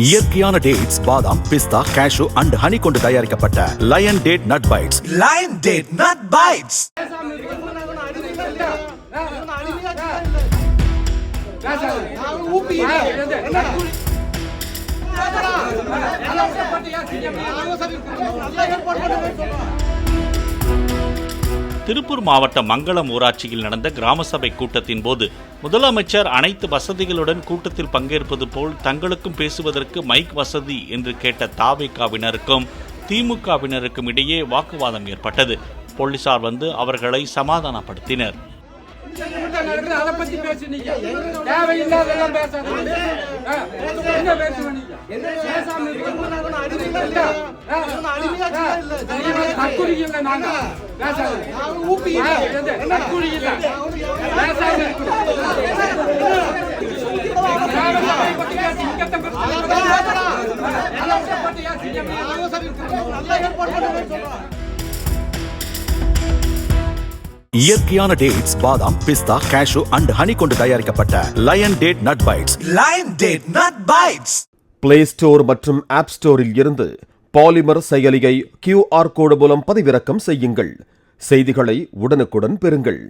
இயற்கையான டேட்ஸ், பாதாம், பிஸ்தா, cash and honey கொண்டு தயாரிக்கப்பட்ட lion date nut bites. Lion date nut bites. Tiruppur மாவட்டம் மங்களம் ஊராட்சியில் நடந்த கிராம சபை கூட்டத்தின் போது முதலமைச்சர் அனைத்து வசதிகளுடன் கூட்டத்தில் பங்கேற்பது போல் தங்களுக்கும் பேசுவதற்கு மைக் வசதி என்று கேட்ட தாவேகாவினருக்கும் திமுகவினருக்கும் இடையே வாக்குவாதம் ஏற்பட்டது. போலீசார் வந்து அவர்களை சமாதானப்படுத்தினர். இயற்கையான டேட்ஸ், பாதாம், பிஸ்தா, கேஷு அண்ட் ஹனி கொண்டு தயாரிக்கப்பட்ட lion date nut bites. Lion date nut bites. Play store மற்றும் ஆப் ஸ்டோரில் இருந்து பாலிமர் செயலியை QR கோடு மூலம் பதிவிறக்கம் செய்யுங்கள். செய்திகளை உடனுக்குடன் பெறுங்கள்.